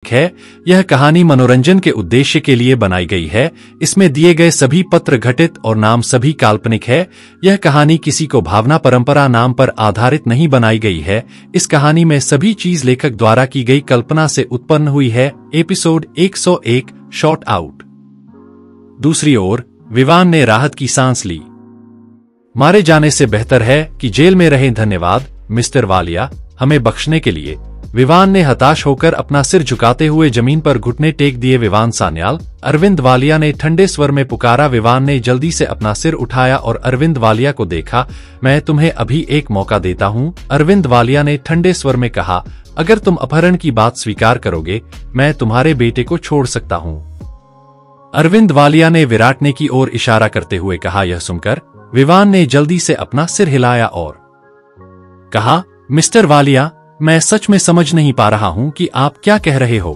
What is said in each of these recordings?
है। यह कहानी मनोरंजन के उद्देश्य के लिए बनाई गई है। इसमें दिए गए सभी पत्र घटित और नाम सभी काल्पनिक है। यह कहानी किसी को भावना परंपरा नाम पर आधारित नहीं बनाई गई है। इस कहानी में सभी चीज लेखक द्वारा की गई कल्पना से उत्पन्न हुई है। Episode 101 short out. दूसरी ओर विवान ने राहत की सांस ली। मारे जाने से बेहतर है कि जेल में रहें। धन्यवाद मिस्टर वालिया, हमें बख्शने के लिए। विवान ने हताश होकर अपना सिर झुकाते हुए जमीन पर घुटने टेक दिए। विवान सान्याल, अरविंद वालिया ने ठंडे स्वर में पुकारा। विवान ने जल्दी से अपना सिर उठाया और अरविंद वालिया को देखा। मैं तुम्हें अभी एक मौका देता हूँ, अरविंद वालिया ने ठंडे स्वर में कहा। अगर तुम अपहरण की बात स्वीकार करोगे, मैं तुम्हारे बेटे को छोड़ सकता हूँ। अरविंद वालिया ने विराटने की ओर इशारा करते हुए कहा। यह सुनकर विवान ने जल्दी से अपना सिर हिलाया और कहा, मिस्टर वालिया, मैं सच में समझ नहीं पा रहा हूं कि आप क्या कह रहे हो।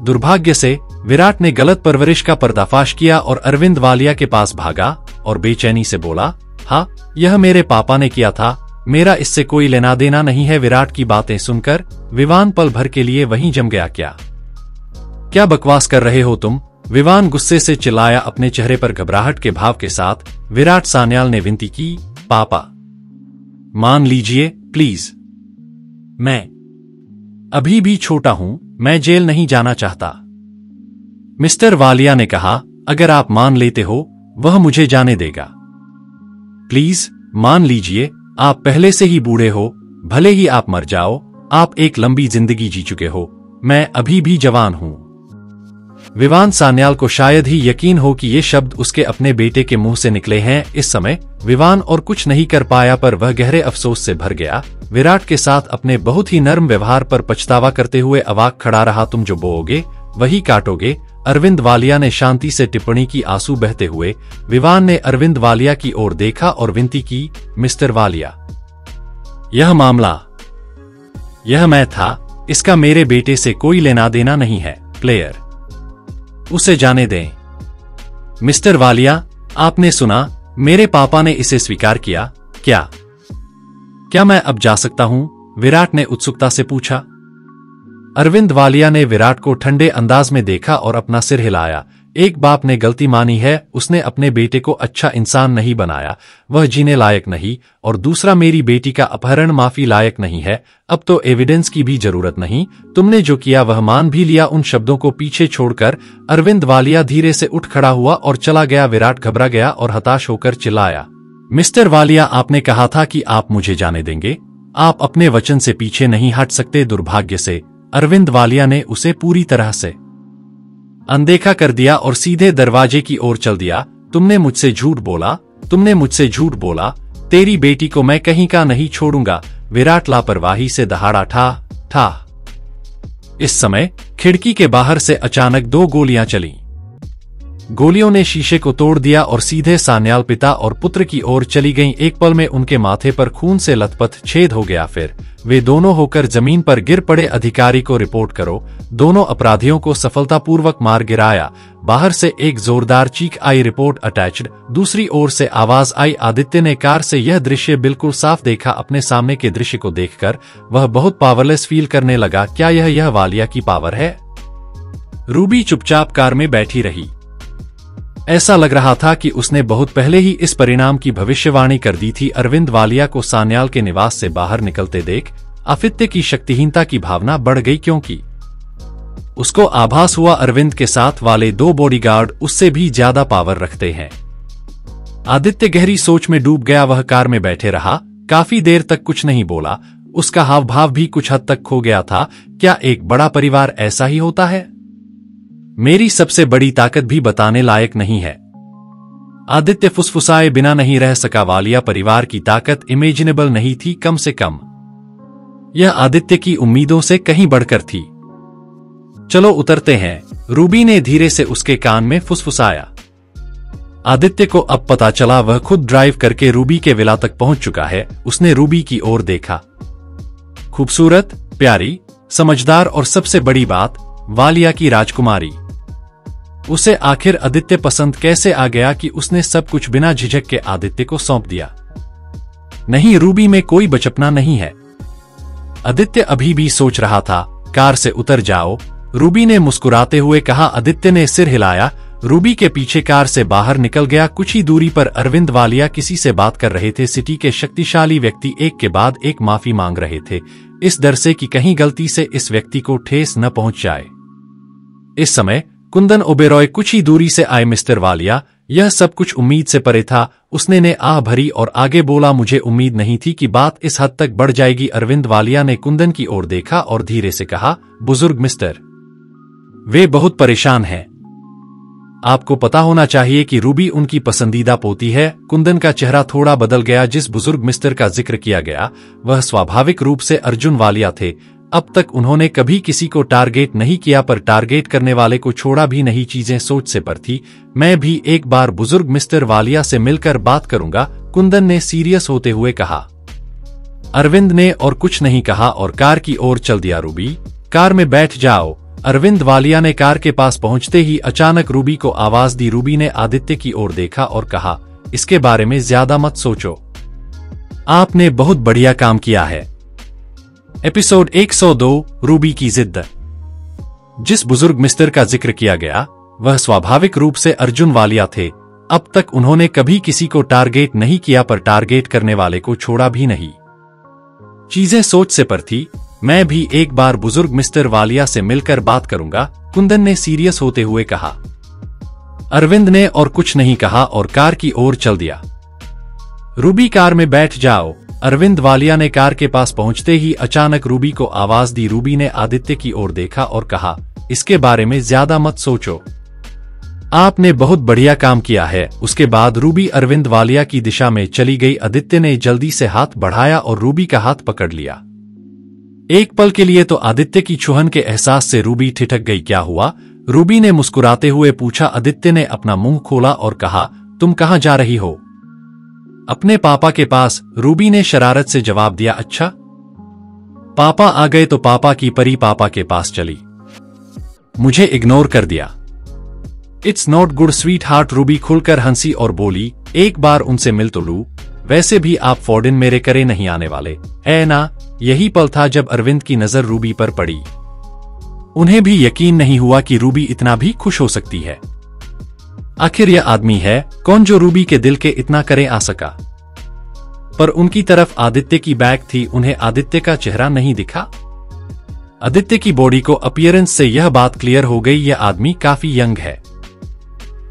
दुर्भाग्य से विराट ने गलत परवरिश का पर्दाफाश किया और अरविंद वालिया के पास भागा और बेचैनी से बोला, हाँ, यह मेरे पापा ने किया था, मेरा इससे कोई लेना देना नहीं है। विराट की बातें सुनकर विवान पल भर के लिए वहीं जम गया। क्या बकवास कर रहे हो तुम, विवान गुस्से से चिल्लाया। अपने चेहरे पर घबराहट के भाव के साथ विराट सान्याल ने विनती की, पापा मान लीजिए प्लीज, मैं अभी भी छोटा हूं, मैं जेल नहीं जाना चाहता। मिस्टर वालिया ने कहा, अगर आप मान लेते हो वह मुझे जाने देगा। प्लीज मान लीजिए, आप पहले से ही बूढ़े हो, भले ही आप मर जाओ, आप एक लंबी जिंदगी जी चुके हो, मैं अभी भी जवान हूं। विवान सान्याल को शायद ही यकीन हो कि ये शब्द उसके अपने बेटे के मुंह से निकले हैं। इस समय विवान और कुछ नहीं कर पाया, पर वह गहरे अफसोस से भर गया। विराट के साथ अपने बहुत ही नर्म व्यवहार पर पछतावा करते हुए अवाक खड़ा रहा। तुम जो बोओगे वही काटोगे, अरविंद वालिया ने शांति से टिप्पणी की। आंसू बहते हुए विवान ने अरविंद वालिया की ओर देखा और विनती की, मिस्टर वालिया, यह मामला, यह मैं था, इसका मेरे बेटे से कोई लेना देना नहीं है। प्लेयर, उसे जाने दें। मिस्टर वालिया, आपने सुना, मेरे पापा ने इसे स्वीकार किया। क्या मैं अब जा सकता हूं? विराट ने उत्सुकता से पूछा। अरविंद वालिया ने विराट को ठंडे अंदाज में देखा और अपना सिर हिलाया। एक बाप ने गलती मानी है, उसने अपने बेटे को अच्छा इंसान नहीं बनाया, वह जीने लायक नहीं, और दूसरा मेरी बेटी का अपहरण माफी लायक नहीं है। अब तो एविडेंस की भी जरूरत नहीं, तुमने जो किया वह मान भी लिया। उन शब्दों को पीछे छोड़कर अरविंद वालिया धीरे से उठ खड़ा हुआ और चला गया। विराट घबरा गया और हताश होकर चिल्लाया, मिस्टर वालिया, आपने कहा था कि आप मुझे जाने देंगे, आप अपने वचन से पीछे नहीं हट सकते। दुर्भाग्य से अरविंद वालिया ने उसे पूरी तरह से अनदेखा कर दिया और सीधे दरवाजे की ओर चल दिया। तुमने मुझसे झूठ बोला, तुमने मुझसे झूठ बोला, तेरी बेटी को मैं कहीं का नहीं छोड़ूंगा। विराट लापरवाही से दहाड़ा ठा। इस समय खिड़की के बाहर से अचानक 2 गोलियां चलीं। गोलियों ने शीशे को तोड़ दिया और सीधे सान्याल पिता और पुत्र की ओर चली गईं। एक पल में उनके माथे पर खून से लथपथ छेद हो गया। फिर वे दोनों होकर जमीन पर गिर पड़े। अधिकारी को रिपोर्ट करो। दोनों अपराधियों को सफलतापूर्वक मार गिराया। बाहर से एक जोरदार चीख आई, रिपोर्ट अटैच्ड। दूसरी ओर से आवाज आई। आदित्य ने कार से यह दृश्य बिल्कुल साफ देखा। अपने सामने के दृश्य को देखकर वह बहुत पावरलेस फील करने लगा। क्या यह वालिया की पावर है? रूबी चुपचाप कार में बैठी रही। ऐसा लग रहा था कि उसने बहुत पहले ही इस परिणाम की भविष्यवाणी कर दी थी। अरविंद वालिया को सान्याल के निवास से बाहर निकलते देख आदित्य की शक्तिहीनता की भावना बढ़ गई, क्योंकि उसको आभास हुआ अरविंद के साथ वाले 2 बॉडीगार्ड उससे भी ज्यादा पावर रखते हैं। आदित्य गहरी सोच में डूब गया। वह कार में बैठे रहा, काफी देर तक कुछ नहीं बोला। उसका हाव भाव भी कुछ हद तक खो गया था। क्या एक बड़ा परिवार ऐसा ही होता है? मेरी सबसे बड़ी ताकत भी बताने लायक नहीं है। आदित्य फुसफुसाए बिना नहीं रह सका। वालिया परिवार की ताकत इमेजिनेबल नहीं थी, कम से कम यह आदित्य की उम्मीदों से कहीं बढ़कर थी। चलो उतरते हैं, रूबी ने धीरे से उसके कान में फुसफुसाया। आदित्य को अब पता चला वह खुद ड्राइव करके रूबी के विला तक पहुंच चुका है। उसने रूबी की ओर देखा। खूबसूरत, प्यारी, समझदार और सबसे बड़ी बात, वालिया की राजकुमारी। उसे आखिर आदित्य पसंद कैसे आ गया कि उसने सब कुछ बिना झिझक के आदित्य को सौंप दिया। नहीं, रूबी में कोई बचपना नहीं है। आदित्य अभी भी सोच रहा था, कार से उतर जाओ, रूबी ने मुस्कुराते हुए कहा। आदित्य ने सिर हिलाया। रूबी के पीछे कार से बाहर निकल गया। कुछ ही दूरी पर अरविंद वालिया किसी से बात कर रहे थे। सिटी के शक्तिशाली व्यक्ति एक के बाद एक माफी मांग रहे थे, इस डर से कि कहीं गलती से इस व्यक्ति को ठेस न पहुंच जाए। इस समय कुंदन ओबेरॉय कुछ ही दूरी से आए। मिस्टर वालिया, यह सब कुछ उम्मीद से परे था। उसने ने आह भरी और आगे बोला, मुझे उम्मीद नहीं थी कि बात इस हद तक बढ़ जाएगी। अरविंद वालिया ने कुंदन की ओर देखा और धीरे से कहा, बुजुर्ग मिस्टर, वे बहुत परेशान हैं। आपको पता होना चाहिए कि रूबी उनकी पसंदीदा पोती है। कुंदन का चेहरा थोड़ा बदल गया। जिस बुजुर्ग मिस्टर का जिक्र किया गया वह स्वाभाविक रूप से अर्जुन वालिया थे। अब तक उन्होंने कभी किसी को टारगेट नहीं किया, पर टारगेट करने वाले को छोड़ा भी नहीं। चीजें सोच से पर थी। मैं भी एक बार बुजुर्ग मिस्टर वालिया से मिलकर बात करूंगा, कुंदन ने सीरियस होते हुए कहा। अरविंद ने और कुछ नहीं कहा और कार की ओर चल दिया। रूबी, कार में बैठ जाओ। अरविंद वालिया ने कार के पास पहुंचते ही अचानक रूबी को आवाज दी। रूबी ने आदित्य की ओर देखा और कहा, इसके बारे में ज्यादा मत सोचो, आपने बहुत बढ़िया काम किया है। एपिसोड 102, रूबी की जिद। जिस बुजुर्ग मिस्टर का जिक्र किया गया वह स्वाभाविक रूप से अर्जुन वालिया थे। अब तक उन्होंने कभी किसी को टारगेट नहीं किया, पर टारगेट करने वाले को छोड़ा भी नहीं। चीजें सोच से पर थी। मैं भी एक बार बुजुर्ग मिस्टर वालिया से मिलकर बात करूंगा, कुंदन ने सीरियस होते हुए कहा। अरविंद ने और कुछ नहीं कहा और कार की ओर चल दिया। रूबी, कार में बैठ जाओ। अरविंद वालिया ने कार के पास पहुंचते ही अचानक रूबी को आवाज दी। रूबी ने आदित्य की ओर देखा और कहा, इसके बारे में ज्यादा मत सोचो, आपने बहुत बढ़िया काम किया है। उसके बाद रूबी अरविंद वालिया की दिशा में चली गई। आदित्य ने जल्दी से हाथ बढ़ाया और रूबी का हाथ पकड़ लिया। एक पल के लिए तो आदित्य की छुहन के एहसास से रूबी ठिठक गई। क्या हुआ? रूबी ने मुस्कुराते हुए पूछा। आदित्य ने अपना मुंह खोला और कहा, तुम कहां जा रही हो? अपने पापा के पास, रूबी ने शरारत से जवाब दिया। अच्छा, पापा आ गए तो पापा की परी पापा के पास चली, मुझे इग्नोर कर दिया। It's not good sweet heart. Ruby खुलकर हंसी और बोली, एक बार उनसे मिल तो लूं, वैसे भी आप फॉर्डिन मेरे करे नहीं आने वाले, है ना? यही पल था जब अरविंद की नजर रूबी पर पड़ी। उन्हें भी यकीन नहीं हुआ कि रूबी इतना भी खुश हो सकती है। आखिर यह आदमी है कौन जो रूबी के दिल के इतना करे आ सका? पर उनकी तरफ आदित्य की बैग थी। उन्हें आदित्य का चेहरा नहीं दिखा। आदित्य की बॉडी को अपीयरेंस से यह बात क्लियर हो गई, यह आदमी काफी यंग है।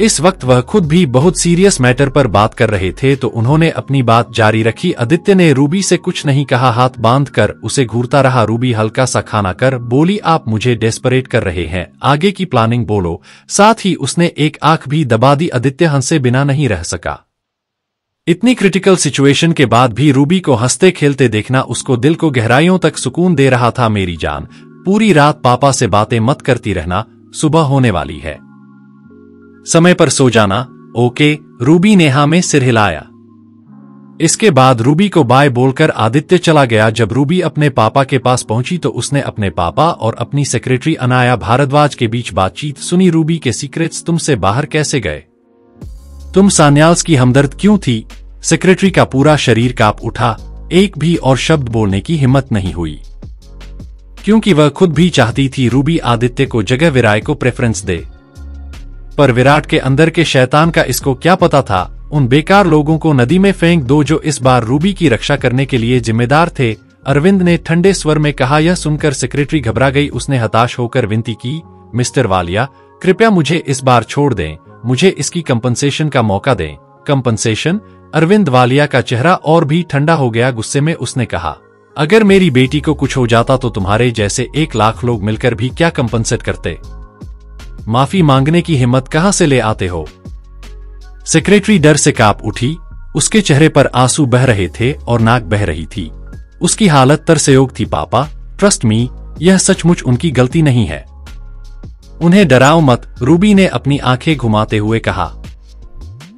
इस वक्त वह खुद भी बहुत सीरियस मैटर पर बात कर रहे थे, तो उन्होंने अपनी बात जारी रखी। आदित्य ने रूबी से कुछ नहीं कहा, हाथ बांधकर उसे घूरता रहा। रूबी हल्का सा खाना कर बोली, आप मुझे डेस्परेट कर रहे हैं, आगे की प्लानिंग बोलो। साथ ही उसने एक आंख भी दबा दी। आदित्य हंसे बिना नहीं रह सका। इतनी क्रिटिकल सिचुएशन के बाद भी रूबी को हंसते खेलते देखना उसको दिल को गहराइयों तक सुकून दे रहा था। मेरी जान, पूरी रात पापा से बातें मत करती रहना, सुबह होने वाली है, समय पर सो जाना, ओके? रूबी ने हाँ में सिर हिलाया। इसके बाद रूबी को बाय बोलकर आदित्य चला गया। जब रूबी अपने पापा के पास पहुंची तो उसने अपने पापा और अपनी सेक्रेटरी अनाया भारद्वाज के बीच बातचीत सुनी। रूबी के सीक्रेट्स तुमसे बाहर कैसे गए? तुम सान्याल्स की हमदर्द क्यों थी? सेक्रेटरी का पूरा शरीर कांप उठा। एक भी और शब्द बोलने की हिम्मत नहीं हुई, क्योंकि वह खुद भी चाहती थी रूबी आदित्य को जगह विराय को प्रेफरेंस दे। पर विराट के अंदर के शैतान का इसको क्या पता था? उन बेकार लोगों को नदी में फेंक दो जो इस बार रूबी की रक्षा करने के लिए जिम्मेदार थे, अरविंद ने ठंडे स्वर में कहा। यह सुनकर सेक्रेटरी घबरा गई। उसने हताश होकर विनती की, मिस्टर वालिया, कृपया मुझे इस बार छोड़ दें, मुझे इसकी कंपनसेशन का मौका दें। कंपनसेशन? अरविंद वालिया का चेहरा और भी ठंडा हो गया। गुस्से में उसने कहा, अगर मेरी बेटी को कुछ हो जाता तो तुम्हारे जैसे 1 लाख लोग मिलकर भी क्या कंपनसेट करते? माफी मांगने की हिम्मत कहां से ले आते हो? सेक्रेटरी डर से कांप उठी। उसके चेहरे पर आंसू बह रहे थे और नाक बह रही थी। उसकी हालत तरसयोग थी। पापा, ट्रस्ट मी, यह सचमुच उनकी गलती नहीं है, उन्हें डराओ मत, रूबी ने अपनी आंखें घुमाते हुए कहा।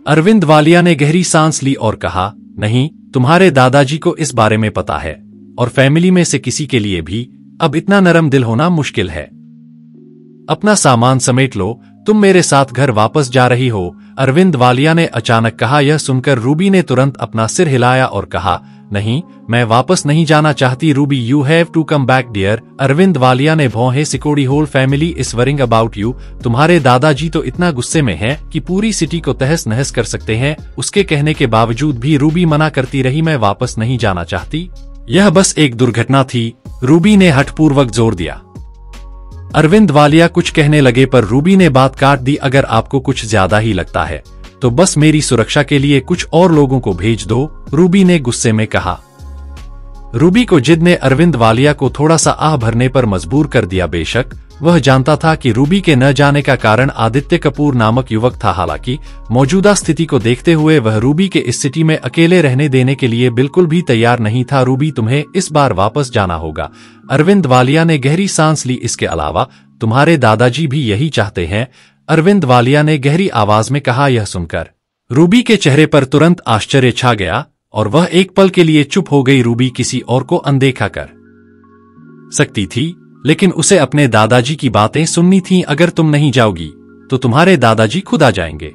अरविंद वालिया ने गहरी सांस ली और कहा, नहीं, तुम्हारे दादाजी को इस बारे में पता है और फैमिली में से किसी के लिए भी अब इतना नरम दिल होना मुश्किल है। अपना सामान समेट लो, तुम मेरे साथ घर वापस जा रही हो, अरविंद वालिया ने अचानक कहा। यह सुनकर रूबी ने तुरंत अपना सिर हिलाया और कहा, नहीं, मैं वापस नहीं जाना चाहती Ruby, you have to come back dear. Arvind Walia ने भौं सिकोड़ी, whole family is worrying about you. तुम्हारे दादाजी तो इतना गुस्से में हैं कि पूरी सिटी को तहस नहस कर सकते हैं। उसके कहने के बावजूद भी रूबी मना करती रही, मैं वापस नहीं जाना चाहती, यह बस एक दुर्घटना थी। रूबी ने हठपूर्वक जोर दिया। अरविंद वालिया कुछ कहने लगे पर रूबी ने बात काट दी, अगर आपको कुछ ज्यादा ही लगता है तो बस मेरी सुरक्षा के लिए कुछ और लोगों को भेज दो, रूबी ने गुस्से में कहा। रूबी को जिद ने अरविंद वालिया को थोड़ा सा आह भरने पर मजबूर कर दिया। बेशक वह जानता था कि रूबी के न जाने का कारण आदित्य कपूर नामक युवक था, हालांकि मौजूदा स्थिति को देखते हुए वह रूबी के इस सिटी में अकेले रहने देने के लिए बिल्कुल भी तैयार नहीं था। रूबी, तुम्हें इस बार वापस जाना होगा। अरविंद वालिया ने गहरी सांस ली। इसके अलावा तुम्हारे दादाजी भी यही चाहते हैं, अरविंद वालिया ने गहरी आवाज में कहा। यह सुनकर रूबी के चेहरे पर तुरंत आश्चर्य छा गया और वह एक पल के लिए चुप हो गई। रूबी किसी और को अनदेखा कर सकती थी, लेकिन उसे अपने दादाजी की बातें सुननी थीं। अगर तुम नहीं जाओगी तो तुम्हारे दादाजी खुद आ जाएंगे,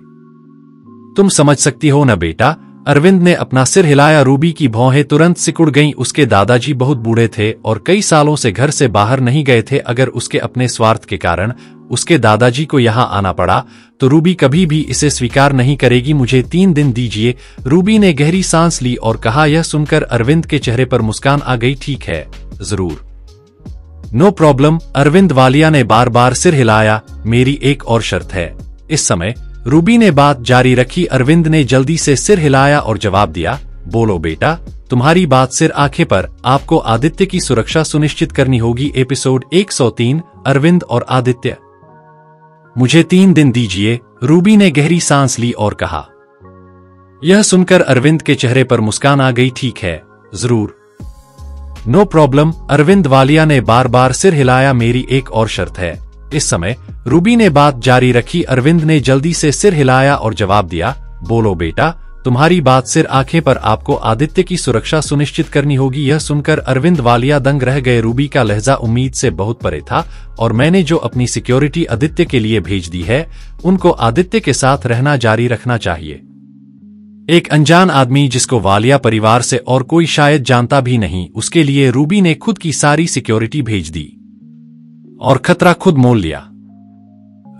तुम समझ सकती हो न बेटा। अरविंद ने अपना सिर हिलाया। रूबी की भौहें तुरंत सिकुड़ गईं। उसके दादाजी बहुत बूढ़े थे और कई सालों से घर से बाहर नहीं गए थे। अगर उसके अपने स्वार्थ के कारण उसके दादाजी को यहाँ आना पड़ा तो रूबी कभी भी इसे स्वीकार नहीं करेगी। मुझे 3 दिन दीजिए। रूबी ने गहरी सांस ली और कहा। यह सुनकर अरविंद के चेहरे पर मुस्कान आ गई। ठीक है, जरूर, नो प्रॉब्लम। अरविंद वालिया ने बार बार सिर हिलाया। मेरी एक और शर्त है। इस समय रूबी ने बात जारी रखी। अरविंद ने जल्दी से सिर हिलाया और जवाब दिया। बोलो बेटा, तुम्हारी बात सिर आंखें पर। आपको आदित्य की सुरक्षा सुनिश्चित करनी होगी। एपिसोड 103 अरविंद और आदित्य। मुझे 3 दिन दीजिए। रूबी ने गहरी सांस ली और कहा। यह सुनकर अरविंद के चेहरे पर मुस्कान आ गई। ठीक है, जरूर, नो प्रॉब्लम। अरविंद वालिया ने बार बार सिर हिलाया। मेरी एक और शर्त है। इस समय रूबी ने बात जारी रखी। अरविंद ने जल्दी से सिर हिलाया और जवाब दिया। बोलो बेटा, तुम्हारी बात सिर आंखें पर। आपको आदित्य की सुरक्षा सुनिश्चित करनी होगी। यह सुनकर अरविंद वालिया दंग रह गए। रूबी का लहजा उम्मीद से बहुत परे था और मैंने जो अपनी सिक्योरिटी आदित्य के लिए भेज दी है, उनको आदित्य के साथ रहना जारी रखना चाहिए। एक अनजान आदमी जिसको वालिया परिवार से और कोई शायद जानता भी नहीं, उसके लिए रूबी ने खुद की सारी सिक्योरिटी भेज दी और खतरा खुद मोल लिया।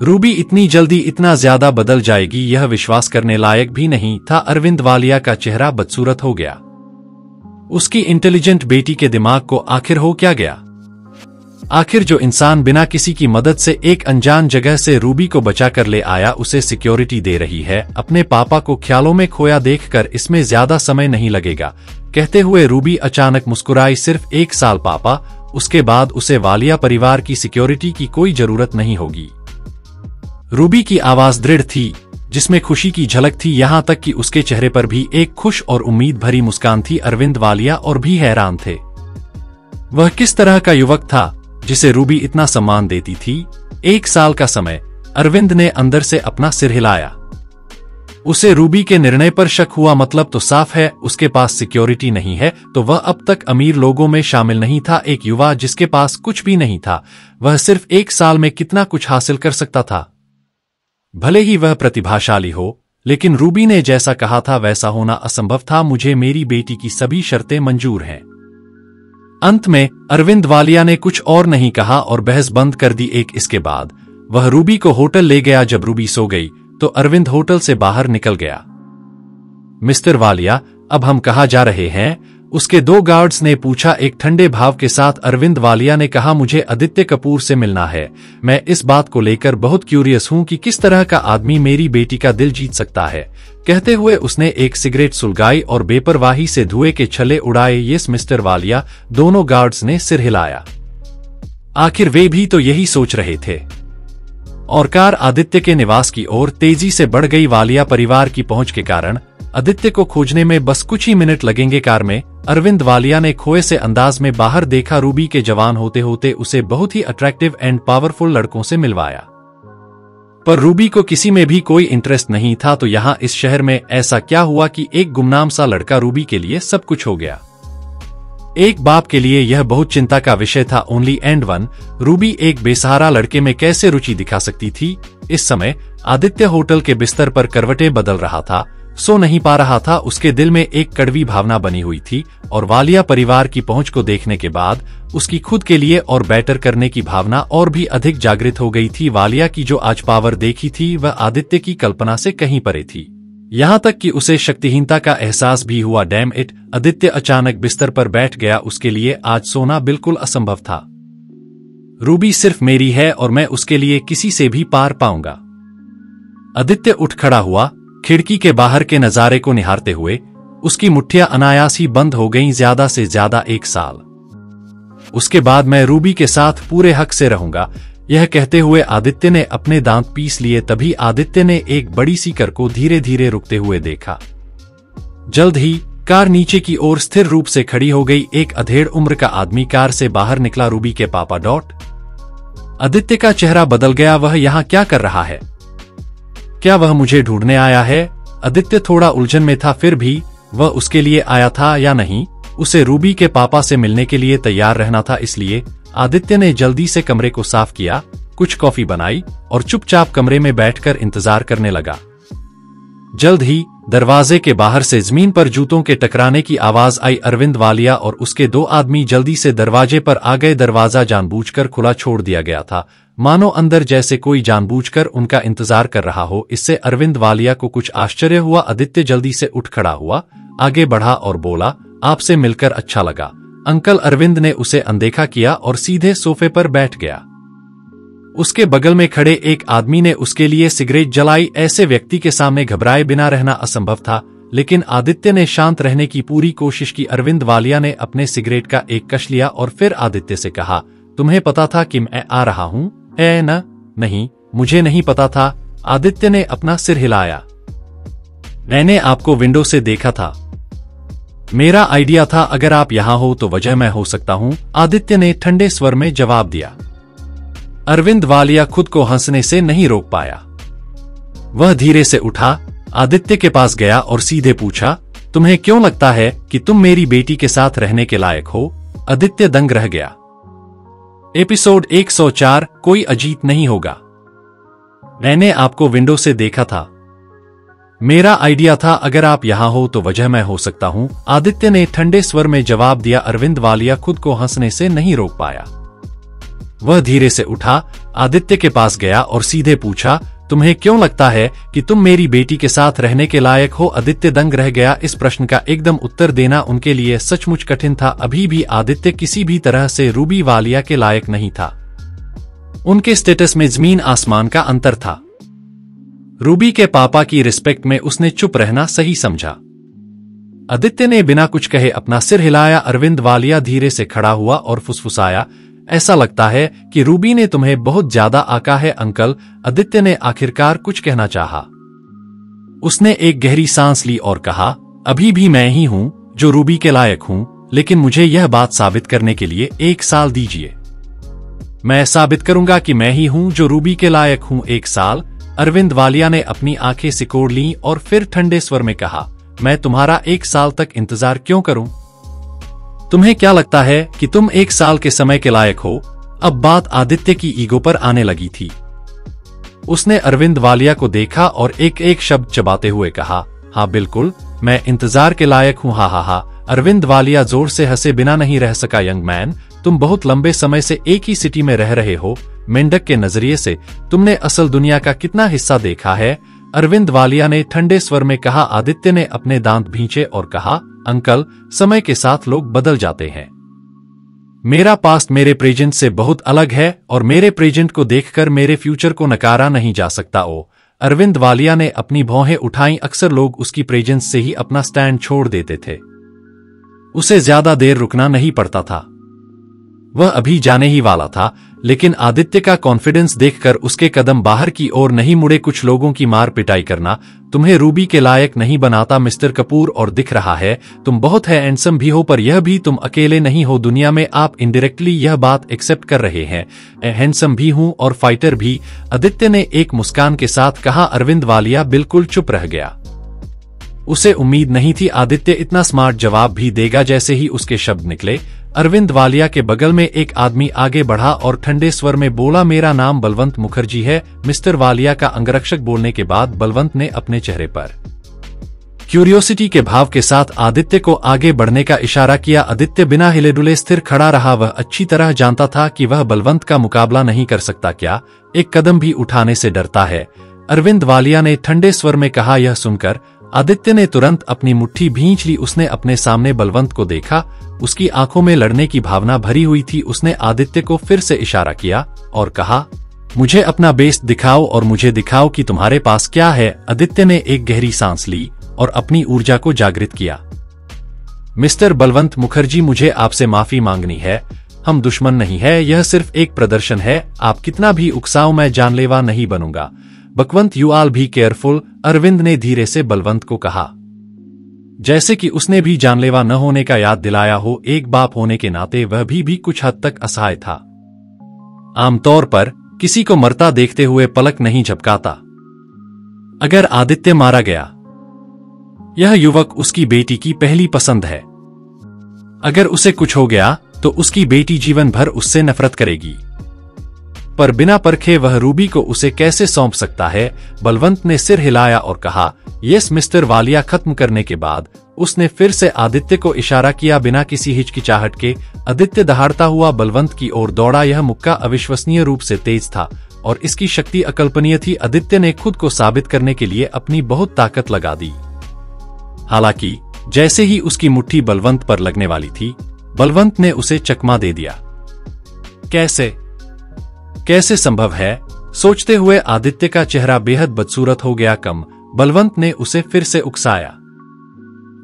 रूबी इतनी जल्दी इतना ज्यादा बदल जाएगी, यह विश्वास करने लायक भी नहीं था। अरविंद वालिया का चेहरा बदसूरत हो गया। उसकी इंटेलिजेंट बेटी के दिमाग को आखिर हो क्या गया? आखिर जो इंसान बिना किसी की मदद से एक अनजान जगह से रूबी को बचा कर ले आया, उसे सिक्योरिटी दे रही है। अपने पापा को ख्यालों में खोया देखकर इसमें ज्यादा समय नहीं लगेगा, कहते हुए रूबी अचानक मुस्कुराई। सिर्फ 1 साल पापा, उसके बाद उसे वालिया परिवार की सिक्योरिटी की कोई जरूरत नहीं होगी। रूबी की आवाज दृढ़ थी, जिसमें खुशी की झलक थी, यहां तक कि उसके चेहरे पर भी एक खुश और उम्मीद भरी मुस्कान थी। अरविंद वालिया और भी हैरान थे। वह किस तरह का युवक था जिसे रूबी इतना सम्मान देती थी? 1 साल का समय। अरविंद ने अंदर से अपना सिर हिलाया। उसे रूबी के निर्णय पर शक हुआ। मतलब तो साफ है, उसके पास सिक्योरिटी नहीं है तो वह अब तक अमीर लोगों में शामिल नहीं था। एक युवा जिसके पास कुछ भी नहीं था, वह सिर्फ 1 साल में कितना कुछ हासिल कर सकता था। भले ही वह प्रतिभाशाली हो, लेकिन रूबी ने जैसा कहा था वैसा होना असंभव था। मुझे मेरी बेटी की सभी शर्तें मंजूर हैं। अंत में अरविंद वालिया ने कुछ और नहीं कहा और बहस बंद कर दी। इसके बाद वह रूबी को होटल ले गया। जब रूबी सो गई तो अरविंद होटल से बाहर निकल गया। मिस्टर वालिया, अब हम कहाँ जा रहे हैं? उसके 2 गार्ड्स ने पूछा एक ठंडे भाव के साथ। अरविंद वालिया ने कहा, मुझे आदित्य कपूर से मिलना है। मैं इस बात को लेकर बहुत क्यूरियस हूं कि किस तरह का आदमी मेरी बेटी का दिल जीत सकता है। कहते हुए उसने एक सिगरेट सुलगाई और बेपरवाही से धुएं के छल्ले उड़ाए। यस मिस्टर वालिया, दोनों गार्ड्स ने सिर हिलाया। आखिर वे भी तो यही सोच रहे थे। और कार आदित्य के निवास की ओर तेजी से बढ़ गई। वालिया परिवार की पहुंच के कारण आदित्य को खोजने में बस कुछ ही मिनट लगेंगे। कार में अरविंद वालिया ने खोए से अंदाज में बाहर देखा। रूबी के जवान होते होते उसे बहुत ही अट्रैक्टिव एंड पावरफुल लड़कों से मिलवाया, पर रूबी को किसी में भी कोई इंटरेस्ट नहीं था। तो यहाँ इस शहर में ऐसा क्या हुआ कि एक गुमनाम सा लड़का रूबी के लिए सब कुछ हो गया? एक बाप के लिए यह बहुत चिंता का विषय था। ओनली एंड वन, रूबी एक बेसहारा लड़के में कैसे रुचि दिखा सकती थी? इस समय आदित्य होटल के बिस्तर पर करवटें बदल रहा था। सो नहीं पा रहा था। उसके दिल में एक कड़वी भावना बनी हुई थी और वालिया परिवार की पहुंच को देखने के बाद उसकी खुद के लिए और बेटर करने की भावना और भी अधिक जागृत हो गई थी। वालिया की जो आज पावर देखी थी वह आदित्य की कल्पना से कहीं परे थी, यहाँ तक कि उसे शक्तिहीनता का एहसास भी हुआ। डैम इट, आदित्य अचानक बिस्तर पर बैठ गया। उसके लिए आज सोना बिल्कुल असंभव था। रूबी सिर्फ मेरी है और मैं उसके लिए किसी से भी पार पाऊंगा। आदित्य उठ खड़ा हुआ, खिड़की के बाहर के नजारे को निहारते हुए। उसकी मुट्ठियां अनायास ही बंद हो गईं। ज्यादा से ज्यादा 1 साल, उसके बाद मैं रूबी के साथ पूरे हक से रहूंगा। यह कहते हुए आदित्य ने अपने दांत पीस लिए। तभी आदित्य ने एक बड़ी सी कार को धीरे धीरे रुकते हुए देखा। जल्द ही कार नीचे की ओर स्थिर रूप से खड़ी हो गई। एक अधेड़ उम्र का आदमी कार से बाहर निकला। रूबी के पापा डॉट। आदित्य का चेहरा बदल गया। वह यहाँ क्या कर रहा है? क्या वह मुझे ढूंढने आया है? आदित्य थोड़ा उलझन में था। फिर भी वह उसके लिए आया था या नहीं? उसे रूबी के पापा से मिलने के लिए तैयार रहना था। इसलिए आदित्य ने जल्दी से कमरे को साफ किया, कुछ कॉफी बनाई और चुपचाप कमरे में बैठकर इंतजार करने लगा। जल्द ही दरवाजे के बाहर से जमीन पर जूतों के टकराने की आवाज आई। अरविंद वालिया और उसके 2 आदमी जल्दी से दरवाजे पर आ गए। दरवाजा जानबूझकर खुला छोड़ दिया गया था, मानो अंदर जैसे कोई जानबूझकर उनका इंतजार कर रहा हो। इससे अरविंद वालिया को कुछ आश्चर्य हुआ। आदित्य जल्दी से उठ खड़ा हुआ, आगे बढ़ा और बोला, आपसे मिलकर अच्छा लगा अंकल। अरविंद ने उसे अनदेखा किया और सीधे सोफे पर बैठ गया। उसके बगल में खड़े एक आदमी ने उसके लिए सिगरेट जलाई। ऐसे व्यक्ति के सामने घबराए बिना रहना असंभव था, लेकिन आदित्य ने शांत रहने की पूरी कोशिश की। अरविंद वालिया ने अपने सिगरेट का एक कश लिया और फिर आदित्य से कहा, तुम्हें पता था कि मैं आ रहा हूं? नहीं, मुझे नहीं पता था। आदित्य ने अपना सिर हिलाया। मैंने आपको विंडो से देखा था। मेरा आइडिया था। अगर आप यहां हो तो वजह मैं हो सकता हूं, आदित्य ने ठंडे स्वर में जवाब दिया। अरविंद वालिया खुद को हंसने से नहीं रोक पाया। वह धीरे से उठा, आदित्य के पास गया और सीधे पूछा, तुम्हें क्यों लगता है कि तुम मेरी बेटी के साथ रहने के लायक हो? आदित्य दंग रह गया। एपिसोड 104, कोई अजीत नहीं होगा। मैंने आपको विंडो से देखा था। मेरा आइडिया था। अगर आप यहां हो तो वजह मैं हो सकता हूं, आदित्य ने ठंडे स्वर में जवाब दिया। अरविंद वालिया खुद को हंसने से नहीं रोक पाया। वह धीरे से उठा, आदित्य के पास गया और सीधे पूछा, तुम्हें क्यों लगता है कि तुम मेरी बेटी के साथ रहने के लायक हो? आदित्य दंग रह गया। इस प्रश्न का एकदम उत्तर देना उनके लिए सचमुच कठिन था। अभी भी आदित्य किसी भी तरह से रूबी वालिया के लायक नहीं था। उनके स्टेटस में जमीन आसमान का अंतर था। रूबी के पापा की रिस्पेक्ट में उसने चुप रहना सही समझा। आदित्य ने बिना कुछ कहे अपना सिर हिलाया। अरविंद वालिया धीरे से खड़ा हुआ और फुसफुसाया, ऐसा लगता है कि रूबी ने तुम्हें बहुत ज्यादा आका है अंकल। आदित्य ने आखिरकार कुछ कहना चाहा। उसने एक गहरी सांस ली और कहा, अभी भी मैं ही हूं जो रूबी के लायक हूं, लेकिन मुझे यह बात साबित करने के लिए 1 साल दीजिए। मैं साबित करूंगा कि मैं ही हूं जो रूबी के लायक हूं। 1 साल? अरविंद वालिया ने अपनी आंखें सिकोड़ लीं और फिर ठंडे स्वर में कहा, मैं तुम्हारा 1 साल तक इंतजार क्यों करूं? तुम्हें क्या लगता है कि तुम 1 साल के समय के लायक हो? अब बात आदित्य की ईगो पर आने लगी थी। उसने अरविंद वालिया को देखा और एक एक शब्द चबाते हुए कहा, हाँ बिल्कुल, मैं इंतजार के लायक हूँ। हा। अरविंद वालिया जोर से हंसे बिना नहीं रह सका। यंग मैन, तुम बहुत लंबे समय से एक ही सिटी में रह रहे हो। मेंढक के नजरिए से तुमने असल दुनिया का कितना हिस्सा देखा है? अरविंद वालिया ने ठंडे स्वर में कहा। आदित्य ने अपने दांत भींचे और कहा, अंकल, समय के साथ लोग बदल जाते हैं। मेरा पास्ट मेरे प्रेजेंट से बहुत अलग है और मेरे प्रेजेंट को देखकर मेरे फ्यूचर को नकारा नहीं जा सकता। अरविंद वालिया ने अपनी भौहें उठाईं। अक्सर लोग उसकी प्रेजेंस से ही अपना स्टैंड छोड़ देते थे। उसे ज्यादा देर रुकना नहीं पड़ता था। वह अभी जाने ही वाला था, लेकिन आदित्य का कॉन्फिडेंस देखकर उसके कदम बाहर की ओर नहीं मुड़े। कुछ लोगों की मार पिटाई करना तुम्हें रूबी के लायक नहीं बनाता मिस्टर कपूर, और दिख रहा है तुम बहुत है हैंडसम भी हो, पर यह भी तुम अकेले नहीं हो। दुनिया में आप इनडायरेक्टली यह बात एक्सेप्ट कर रहे हैं। हैंडसम भी हूं और फाइटर भी, आदित्य ने एक मुस्कान के साथ कहा। अरविंद वालिया बिल्कुल चुप रह गया। उसे उम्मीद नहीं थी आदित्य इतना स्मार्ट जवाब भी देगा। जैसे ही उसके शब्द निकले, अरविंद वालिया के बगल में एक आदमी आगे बढ़ा और ठंडे स्वर में बोला, मेरा नाम बलवंत मुखर्जी है। मिस्टर वालिया का अंगरक्षक बोलने के बाद बलवंत ने अपने चेहरे पर क्यूरियोसिटी के भाव के साथ आदित्य को आगे बढ़ने का इशारा किया। आदित्य बिना हिले डुले स्थिर खड़ा रहा। वह अच्छी तरह जानता था कि वह बलवंत का मुकाबला नहीं कर सकता, क्या एक कदम भी उठाने से डरता है। अरविंद वालिया ने ठंडे स्वर में कहा। यह सुनकर आदित्य ने तुरंत अपनी मुट्ठी भींच ली। उसने अपने सामने बलवंत को देखा। उसकी आंखों में लड़ने की भावना भरी हुई थी। उसने आदित्य को फिर से इशारा किया और कहा, मुझे अपना बेस्ट दिखाओ और मुझे दिखाओ कि तुम्हारे पास क्या है। आदित्य ने एक गहरी सांस ली और अपनी ऊर्जा को जागृत किया। मिस्टर बलवंत मुखर्जी, मुझे आपसे माफी मांगनी है। हम दुश्मन नहीं है, यह सिर्फ एक प्रदर्शन है। आप कितना भी उकसाओ, मैं जानलेवा नहीं बनूंगा। Bakwant, you all be careful, Arvind ने धीरे से बलवंत को कहा, जैसे कि उसने भी जानलेवा न होने का याद दिलाया हो। एक बाप होने के नाते वह भी कुछ हद तक असहाय था। आमतौर पर किसी को मरता देखते हुए पलक नहीं झपकाता। अगर आदित्य मारा गया, यह युवक उसकी बेटी की पहली पसंद है। अगर उसे कुछ हो गया तो उसकी बेटी जीवन भर उससे नफरत करेगी। पर बिना परखे वह रूबी को उसे कैसे सौंप सकता है। बलवंत ने सिर हिलाया और कहा, यस मिस्टर वालिया। खत्म करने के बाद उसने फिर से आदित्य को इशारा किया। बिना किसी हिचकिचाहट के आदित्य दहाड़ता हुआ बलवंत की ओर दौड़ा। यह मुक्का अविश्वसनीय रूप से तेज था और इसकी शक्ति अकल्पनीय थी। आदित्य ने खुद को साबित करने के लिए अपनी बहुत ताकत लगा दी। हालांकि जैसे ही उसकी मुट्ठी बलवंत पर लगने वाली थी, बलवंत ने उसे चकमा दे दिया। कैसे संभव है? सोचते हुए आदित्य का चेहरा बेहद बदसूरत हो गया। कम, बलवंत ने उसे फिर से उकसाया।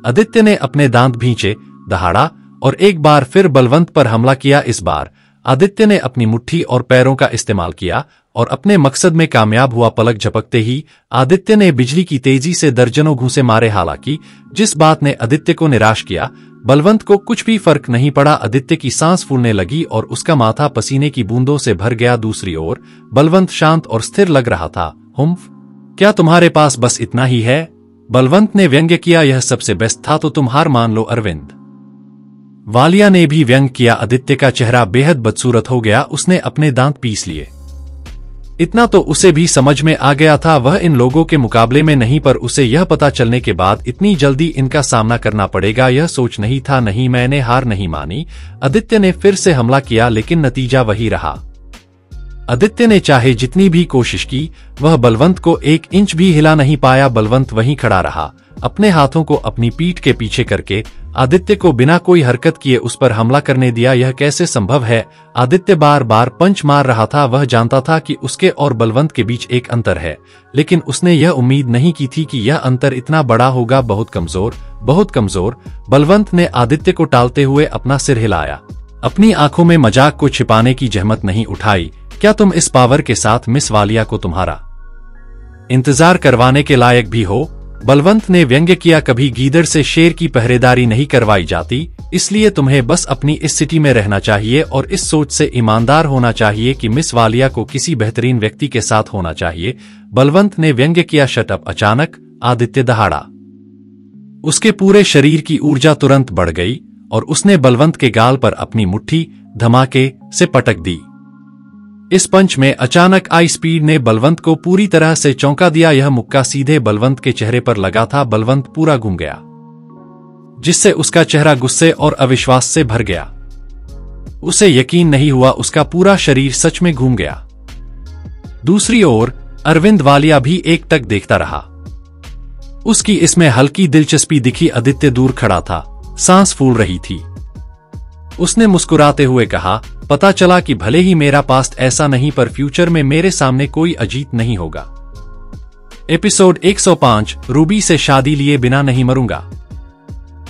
आदित्य ने अपने दांत भींचे, दहाड़ा और एक बार फिर बलवंत पर हमला किया। इस बार आदित्य ने अपनी मुट्ठी और पैरों का इस्तेमाल किया और अपने मकसद में कामयाब हुआ। पलक झपकते ही आदित्य ने बिजली की तेजी से दर्जनों घूंसे मारे। हालांकि जिस बात ने आदित्य को निराश किया, बलवंत को कुछ भी फर्क नहीं पड़ा। आदित्य की सांस फूलने लगी और उसका माथा पसीने की बूंदों से भर गया। दूसरी ओर बलवंत शांत और स्थिर लग रहा था। हुम्फ, क्या तुम्हारे पास बस इतना ही है? बलवंत ने व्यंग्य किया। यह सबसे बेस्ट था तो तुम हार मान लो। अरविंद वालिया ने भी व्यंग किया। आदित्य का चेहरा बेहद बदसूरत हो गया। उसने अपने दांत पीस लिए। इतना तो उसे भी समझ में आ गया था, वह इन लोगों के मुकाबले में नहीं, पर उसे यह पता चलने के बाद इतनी जल्दी इनका सामना करना पड़ेगा, यह सोच नहीं था। नहीं, मैंने हार नहीं मानी। आदित्य ने फिर से हमला किया, लेकिन नतीजा वही रहा। आदित्य ने चाहे जितनी भी कोशिश की, वह बलवंत को 1 इंच भी हिला नहीं पाया। बलवंत वहीं खड़ा रहा, अपने हाथों को अपनी पीठ के पीछे करके आदित्य को बिना कोई हरकत किए उस पर हमला करने दिया। यह कैसे संभव है? आदित्य बार बार पंच मार रहा था। वह जानता था कि उसके और बलवंत के बीच एक अंतर है, लेकिन उसने यह उम्मीद नहीं की थी कि यह अंतर इतना बड़ा होगा। बहुत कमजोर। बलवंत ने आदित्य को टालते हुए अपना सिर हिलाया। अपनी आंखों में मजाक को छिपाने की जहमत नहीं उठाई। क्या तुम इस पावर के साथ मिस वालिया को तुम्हारा इंतजार करवाने के लायक भी हो? बलवंत ने व्यंग्य किया। कभी गीदड़ से शेर की पहरेदारी नहीं करवाई जाती, इसलिए तुम्हें बस अपनी इस सिटी में रहना चाहिए और इस सोच से ईमानदार होना चाहिए कि मिस वालिया को किसी बेहतरीन व्यक्ति के साथ होना चाहिए। बलवंत ने व्यंग्य किया। Shut up. अचानक आदित्य दहाड़ा। उसके पूरे शरीर की ऊर्जा तुरंत बढ़ गई और उसने बलवंत के गाल पर अपनी मुट्ठी धमाके से पटक दी। इस पंच में अचानक आई स्पीड ने बलवंत को पूरी तरह से चौंका दिया। यह मुक्का सीधे बलवंत के चेहरे पर लगा था। बलवंत पूरा घूम गया, जिससे उसका चेहरा गुस्से और अविश्वास से भर गया। उसे यकीन नहीं हुआ, उसका पूरा शरीर सच में घूम गया। दूसरी ओर अरविंद वालिया भी एकटक देखता रहा। उसकी इसमें हल्की दिलचस्पी दिखी। आदित्य दूर खड़ा था, सांस फूल रही थी। उसने मुस्कुराते हुए कहा, पता चला कि भले ही मेरा पास्ट ऐसा नहीं, पर फ्यूचर में मेरे सामने कोई अजीत नहीं होगा। एपिसोड 105, रूबी से शादी लिए बिना नहीं मरूंगा।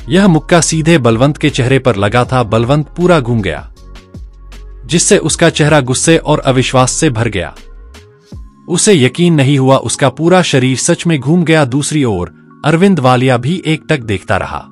यह मुक्का सीधे बलवंत के चेहरे पर लगा था। बलवंत पूरा घूम गया, जिससे उसका चेहरा गुस्से और अविश्वास से भर गया। उसे यकीन नहीं हुआ, उसका पूरा शरीर सच में घूम गया। दूसरी ओर अरविंद वालिया भी एकटक देखता रहा।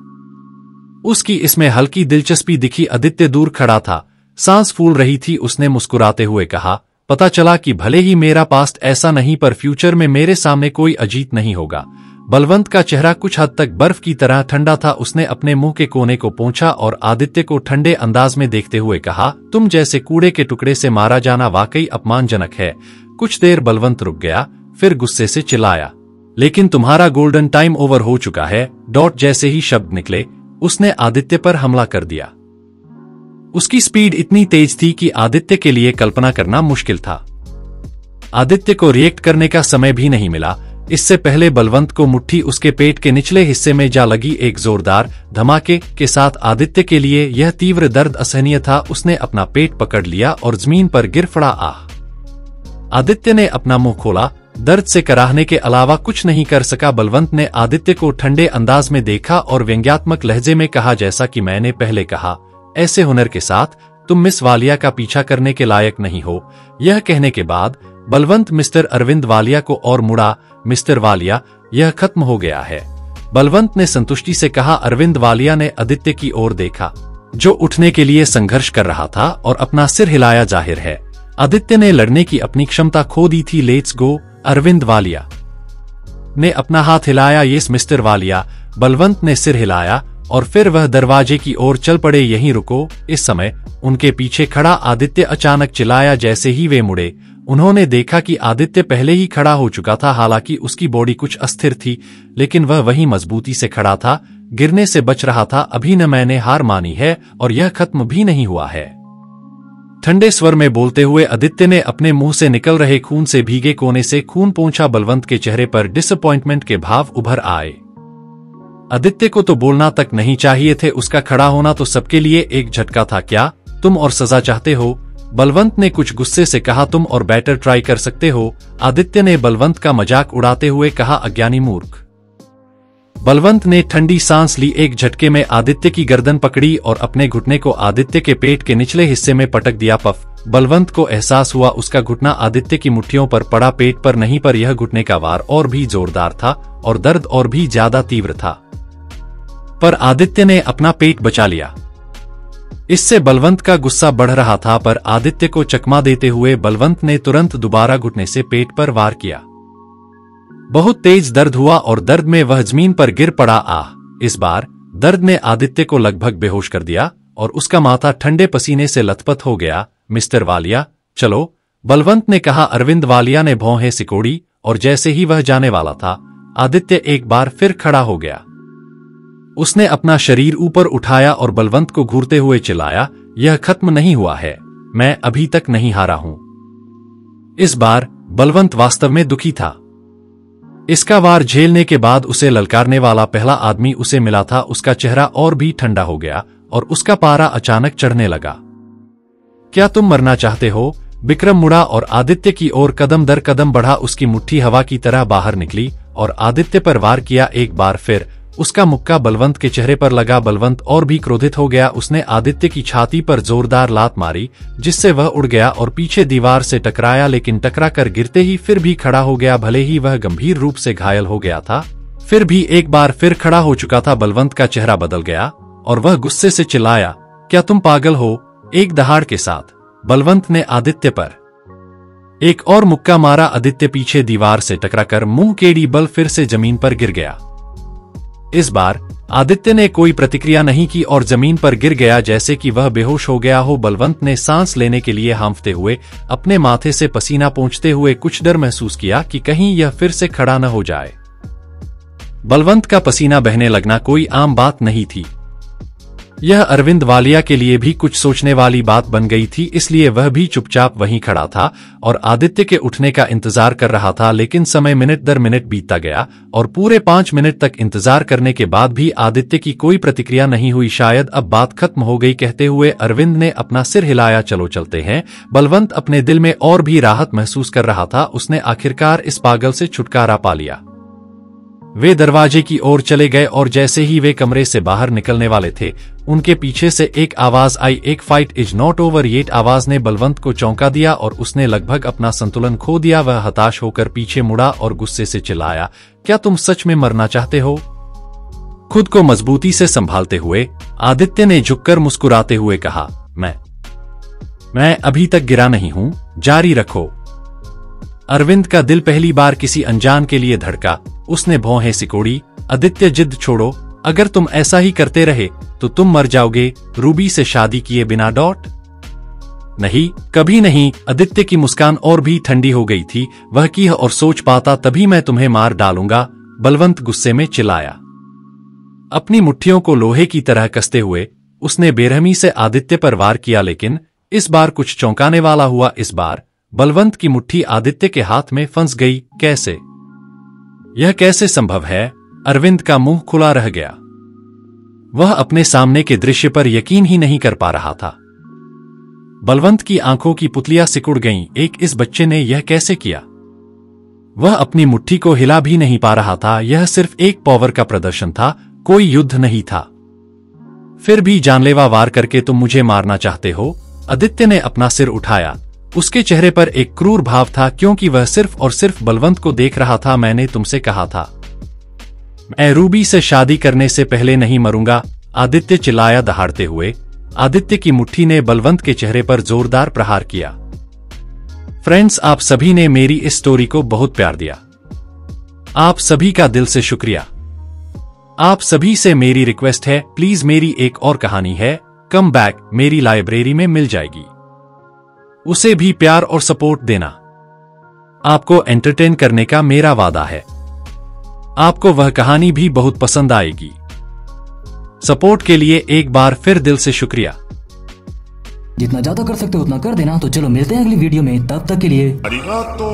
उसकी इसमें हल्की दिलचस्पी दिखी। आदित्य दूर खड़ा था, सांस फूल रही थी। उसने मुस्कुराते हुए कहा, पता चला कि भले ही मेरा पास्ट ऐसा नहीं, पर फ्यूचर में मेरे सामने कोई अजीत नहीं होगा। बलवंत का चेहरा कुछ हद तक बर्फ की तरह ठंडा था। उसने अपने मुंह के कोने को पोंछा और आदित्य को ठंडे अंदाज में देखते हुए कहा, तुम जैसे कूड़े के टुकड़े से मारा जाना वाकई अपमानजनक है। कुछ देर बलवंत रुक गया, फिर गुस्से से चिल्लाया, लेकिन तुम्हारा गोल्डन टाइम ओवर हो चुका है। डॉट जैसे ही शब्द निकले उसने आदित्य पर हमला कर दिया। उसकी स्पीड इतनी तेज थी कि आदित्य के लिए कल्पना करना मुश्किल था। आदित्य को रिएक्ट करने का समय भी नहीं मिला। इससे पहले बलवंत को मुट्ठी उसके पेट के निचले हिस्से में जा लगी। एक जोरदार धमाके के साथ आदित्य के लिए यह तीव्र दर्द असहनीय था। उसने अपना पेट पकड़ लिया और जमीन पर गिर पड़ा। आदित्य ने अपना मुंह खोला। दर्द से कराहने के अलावा कुछ नहीं कर सका। बलवंत ने आदित्य को ठंडे अंदाज में देखा और व्यंग्यात्मक लहजे में कहा, जैसा कि मैंने पहले कहा, ऐसे हुनर के साथ तुम मिस वालिया का पीछा करने के लायक नहीं हो। यह कहने के बाद बलवंत मिस्टर अरविंद वालिया को और मुड़ा। मिस्टर वालिया, यह खत्म हो गया है, बलवंत ने संतुष्टि से कहा। अरविंद वालिया ने आदित्य की ओर देखा, जो उठने के लिए संघर्ष कर रहा था, और अपना सिर हिलाया। जाहिर है आदित्य ने लड़ने की अपनी क्षमता खो दी थी। Let's go. अरविंद वालिया ने अपना हाथ हिलाया। Yes mister Walia. बलवंत ने सिर हिलाया और फिर वह दरवाजे की ओर चल पड़े। यहीं रुको। इस समय उनके पीछे खड़ा आदित्य अचानक चिल्लाया। जैसे ही वे मुड़े उन्होंने देखा कि आदित्य पहले ही खड़ा हो चुका था। हालांकि उसकी बॉडी कुछ अस्थिर थी, लेकिन वह वहीं मजबूती से खड़ा था, गिरने से बच रहा था। अभी न मैंने हार मानी है और यह खत्म भी नहीं हुआ है, ठंडे स्वर में बोलते हुए आदित्य ने अपने मुंह से निकल रहे खून से भीगे कोने से खून पोंछा। बलवंत के चेहरे पर डिसअपॉइंटमेंट के भाव उभर आए। आदित्य को तो बोलना तक नहीं चाहिए थे, उसका खड़ा होना तो सबके लिए एक झटका था। क्या तुम और सजा चाहते हो? बलवंत ने कुछ गुस्से से कहा। तुम और बैटर ट्राई कर सकते हो, आदित्य ने बलवंत का मजाक उड़ाते हुए कहा। अज्ञानी मूर्ख। बलवंत ने ठंडी सांस ली। एक झटके में आदित्य की गर्दन पकड़ी और अपने घुटने को आदित्य के पेट के निचले हिस्से में पटक दिया। पफ। बलवंत को एहसास हुआ उसका घुटना आदित्य की मुट्ठियों पर पड़ा, पेट पर नहीं, पर यह घुटने का वार और भी जोरदार था और दर्द और भी ज्यादा तीव्र था। पर आदित्य ने अपना पेट बचा लिया। इससे बलवंत का गुस्सा बढ़ रहा था, पर आदित्य को चकमा देते हुए बलवंत ने तुरंत दोबारा घुटने से पेट पर वार किया। बहुत तेज दर्द हुआ और दर्द में वह जमीन पर गिर पड़ा। इस बार दर्द ने आदित्य को लगभग बेहोश कर दिया और उसका माथा ठंडे पसीने से लथपथ हो गया। मिस्टर वालिया, चलो, बलवंत ने कहा। अरविंद वालिया ने भौहें सिकोड़ी और जैसे ही वह जाने वाला था, आदित्य एक बार फिर खड़ा हो गया। उसने अपना शरीर ऊपर उठाया और बलवंत को घूरते हुए चिल्लाया, यह खत्म नहीं हुआ है, मैं अभी तक नहीं हारा हूं। इस बार बलवंत वास्तव में दुखी था। इसका वार झेलने के बाद उसे ललकारने वाला पहला आदमी उसे मिला था। उसका चेहरा और भी ठंडा हो गया और उसका पारा अचानक चढ़ने लगा। क्या तुम मरना चाहते हो? विक्रम मुड़ा और आदित्य की ओर कदम दर कदम बढ़ा। उसकी मुट्ठी हवा की तरह बाहर निकली और आदित्य पर वार किया। एक बार फिर उसका मुक्का बलवंत के चेहरे पर लगा। बलवंत और भी क्रोधित हो गया। उसने आदित्य की छाती पर जोरदार लात मारी, जिससे वह उड़ गया और पीछे दीवार से टकराया, लेकिन टकरा कर गिरते ही फिर भी खड़ा हो गया। भले ही वह गंभीर रूप से घायल हो गया था, फिर भी एक बार फिर खड़ा हो चुका था। बलवंत का चेहरा बदल गया और वह गुस्से से चिल्लाया, क्या तुम पागल हो? एक दहाड़ के साथ बलवंत ने आदित्य पर एक और मुक्का मारा। आदित्य पीछे दीवार से टकराकर मुंह केड़ी बल फिर से जमीन पर गिर गया। इस बार आदित्य ने कोई प्रतिक्रिया नहीं की और जमीन पर गिर गया जैसे कि वह बेहोश हो गया हो। बलवंत ने सांस लेने के लिए हांफते हुए अपने माथे से पसीना पोंछते हुए कुछ डर महसूस किया कि कहीं यह फिर से खड़ा न हो जाए। बलवंत का पसीना बहने लगना कोई आम बात नहीं थी। यह अरविंद वालिया के लिए भी कुछ सोचने वाली बात बन गई थी, इसलिए वह भी चुपचाप वहीं खड़ा था और आदित्य के उठने का इंतजार कर रहा था। लेकिन समय मिनट दर मिनट बीतता गया और पूरे 5 मिनट तक इंतजार करने के बाद भी आदित्य की कोई प्रतिक्रिया नहीं हुई। शायद अब बात खत्म हो गई कहते हुए अरविंद ने अपना सिर हिलाया। चलो चलते हैं। बलवंत अपने दिल में और भी राहत महसूस कर रहा था। उसने आखिरकार इस पागल से छुटकारा पा लिया। वे दरवाजे की ओर चले गए और जैसे ही वे कमरे से बाहर निकलने वाले थे, उनके पीछे से एक आवाज आई, एक fight is not over yet. आवाज ने बलवंत को चौंका दिया और उसने लगभग अपना संतुलन खो दिया। वह हताश होकर पीछे मुड़ा और गुस्से से चिल्लाया, क्या तुम सच में मरना चाहते हो? खुद को मजबूती से संभालते हुए आदित्य ने झुककर मुस्कुराते हुए कहा, मैं अभी तक गिरा नहीं हूं, जारी रखो। अरविंद का दिल पहली बार किसी अनजान के लिए धड़का। उसने भौहें सिकोड़ी। आदित्य, जिद छोड़ो, अगर तुम ऐसा ही करते रहे तो तुम मर जाओगे। रूबी से शादी किए बिना नहीं, कभी नहीं। आदित्य की मुस्कान और भी ठंडी हो गई थी। वह की और सोच पाता तभी मैं तुम्हें मार डालूंगा, बलवंत गुस्से में चिल्लाया। अपनी मुट्ठियों को लोहे की तरह कसते हुए उसने बेरहमी से आदित्य पर वार किया, लेकिन इस बार कुछ चौंकाने वाला हुआ। इस बार बलवंत की मुट्ठी आदित्य के हाथ में फंस गई। कैसे? यह कैसे संभव है? अरविंद का मुंह खुला रह गया। वह अपने सामने के दृश्य पर यकीन ही नहीं कर पा रहा था। बलवंत की आंखों की पुतलियां सिकुड़ गईं। इस बच्चे ने यह कैसे किया? वह अपनी मुट्ठी को हिला भी नहीं पा रहा था। यह सिर्फ एक पावर का प्रदर्शन था, कोई युद्ध नहीं था। फिर भी जानलेवा वार करके तुम मुझे मारना चाहते हो? आदित्य ने अपना सिर उठाया। उसके चेहरे पर एक क्रूर भाव था, क्योंकि वह सिर्फ और सिर्फ बलवंत को देख रहा था। मैंने तुमसे कहा था, मैं रूबी से शादी करने से पहले नहीं मरूंगा, आदित्य चिल्लाया दहाड़ते हुए। आदित्य की मुट्ठी ने बलवंत के चेहरे पर जोरदार प्रहार किया। फ्रेंड्स, आप सभी ने मेरी इस स्टोरी को बहुत प्यार दिया। आप सभी का दिल से शुक्रिया। आप सभी से मेरी रिक्वेस्ट है, प्लीज मेरी एक और कहानी है, कम बैक, मेरी लाइब्रेरी में मिल जाएगी। उसे भी प्यार और सपोर्ट देना। आपको एंटरटेन करने का मेरा वादा है। आपको वह कहानी भी बहुत पसंद आएगी। सपोर्ट के लिए एक बार फिर दिल से शुक्रिया। जितना ज्यादा कर सकते हो उतना कर देना। तो चलो मिलते हैं अगली वीडियो में, तब तक के लिए। अरिगातो।